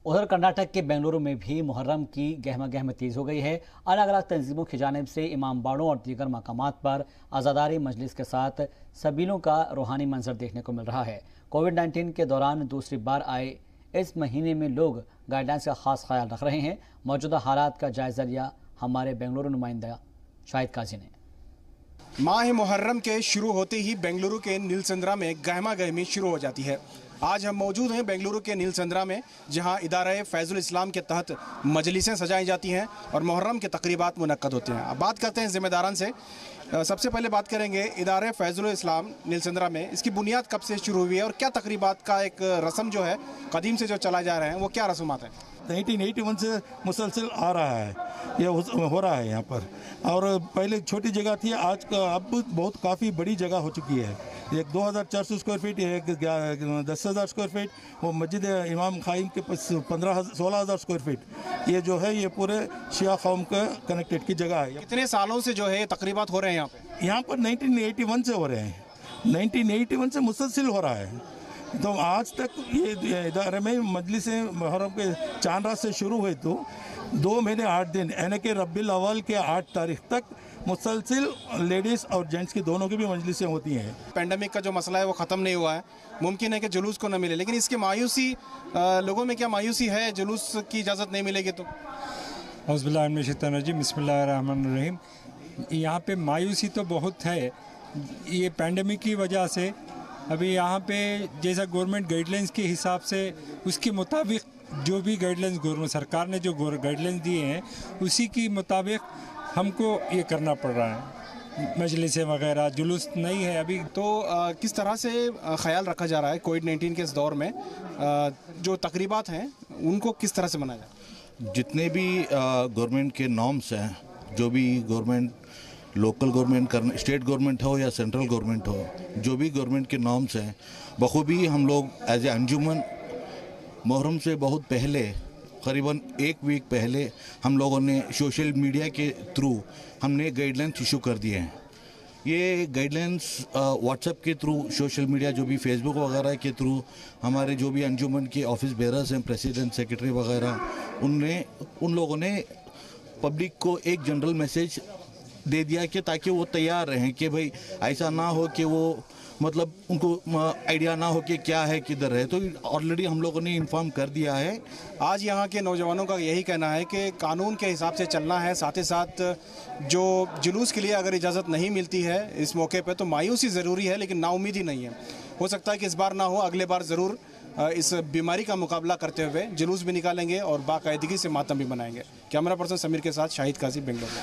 उधर कर्नाटक के बेंगलुरु में भी मुहर्रम की गहमा गहमी तेज हो गई है। अलग अलग तंजीमों की जानिब से इमाम बाड़ों और दीगर मकामात पर आज़ादारी मजलिस के साथ सबीलों का रूहानी मंजर देखने को मिल रहा है। कोविड-19 के दौरान दूसरी बार आए इस महीने में लोग गाइडलाइंस का खास ख्याल रख रहे हैं। मौजूदा हालात का जायजा लिया हमारे बेंगलुरु नुमाइंदा शाहिद काजी ने। माह मुहर्रम के शुरू होते ही बेंगलुरु के नीलसंद्रा में गहमा गहमी शुरू हो जाती है। आज हम मौजूद हैं बेंगलुरु के नीलसंद्रा में, जहां इदारा फ़ैज़ुल इस्लाम के तहत मजलिसें सजाई जाती हैं और मुहर्रम के तकरीबात मुनक्कद होते हैं। अब बात करते हैं ज़िम्मेदारान से। सबसे पहले बात करेंगे इदारा फ़ैज़ुल इस्लाम नीलसंद्रा में, इसकी बुनियाद कब से शुरू हुई है और क्या तकरीबात का एक रस्म जो है कदीम से जो चला जा रहे हैं वो क्या रस्मात हैं? 1981 से मुसलसल आ रहा है, ये हो रहा है यहाँ पर। और पहले छोटी जगह थी, आज का अब बहुत काफ़ी बड़ी जगह हो चुकी है। एक 2400 स्क्वायर फीट, एक 10,000 स्क्वायर फीट, वो मस्जिद इमाम खाइम के 16,000 स्क्वायर फीट, ये जो है ये पूरे शिया कौम का कनेक्टेड की जगह है। कितने सालों से जो है तकरीबात हो रहे हैं यहाँ पर 1981 से हो रहे हैं, 1981 से मुसलसिल हो रहा है। तो आज तक ये इदारे में मजलिसें मुहर्रम के चांद रात से शुरू हुई तो 2 महीने 8 दिन यानी कि रब्बिल अव्वल के 8 तारीख तक मुसलसिल लेडीज़ और जेंट्स की दोनों की भी मजलिसें होती हैं। पेंडेमिक का जो मसला है वो ख़त्म नहीं हुआ है, मुमकिन है कि जुलूस को न मिले, लेकिन इसकी मायूसी लोगों में क्या मायूसी है जुलूस की इजाज़त नहीं मिलेगी तो? बिस्मिल्लाहिर्रहमानिर्रहीम। यहाँ पे मायूसी तो बहुत है, ये पेंडेमिक की वजह से। अभी यहाँ पे जैसा गवर्नमेंट गाइडलाइंस के हिसाब से उसके मुताबिक जो भी गाइडलाइंस गवर्नमेंट सरकार ने जो गाइडलाइंस दिए हैं उसी के मुताबिक हमको ये करना पड़ रहा है। मजलिसें वगैरह जुलूस नहीं है अभी तो। किस तरह से ख्याल रखा जा रहा है कोविड-19 के इस दौर में, जो तकरीबात हैं उनको किस तरह से मनाया जाए? जितने भी गवर्नमेंट के नॉर्म्स हैं, जो भी government local government state government हो या सेंट्रल गवर्नमेंट हो, जो भी गवर्नमेंट के नॉर्म्स हैं बखूबी हम लोग एज ए अंजुमन मुहर्रम से बहुत पहले, करीबन 1 वीक पहले हम लोगों ने सोशल मीडिया के थ्रू हमने गाइडलाइंस इशू कर दिए हैं। ये गाइडलाइंस व्हाट्सएप के थ्रू, सोशल मीडिया जो भी फेसबुक वगैरह के थ्रू हमारे जो भी अंजुमन के ऑफिस बेरर्स हैं, प्रेसिडेंट, सेक्रेटरी वगैरह, उन लोगों ने पब्लिक को एक जनरल मैसेज दे दिया कि ताकि वो तैयार रहें कि भाई ऐसा ना हो कि वो मतलब उनको आइडिया ना हो कि क्या है किधर है। तो ऑलरेडी हम लोगों ने इन्फॉर्म कर दिया है। आज यहाँ के नौजवानों का यही कहना है कि कानून के हिसाब से चलना है, साथ ही साथ जो जुलूस के लिए अगर इजाज़त नहीं मिलती है इस मौके पर तो मायूसी ज़रूरी है, लेकिन नाउमीदी नहीं है। हो सकता है कि इस बार ना हो, अगले बार ज़रूर इस बीमारी का मुकाबला करते हुए जुलूस भी निकालेंगे और बाकायदगी से मातम भी मनाएंगे। कैमरा पर्सन समीर के साथ शाहिद काजी, बेंगलुरु।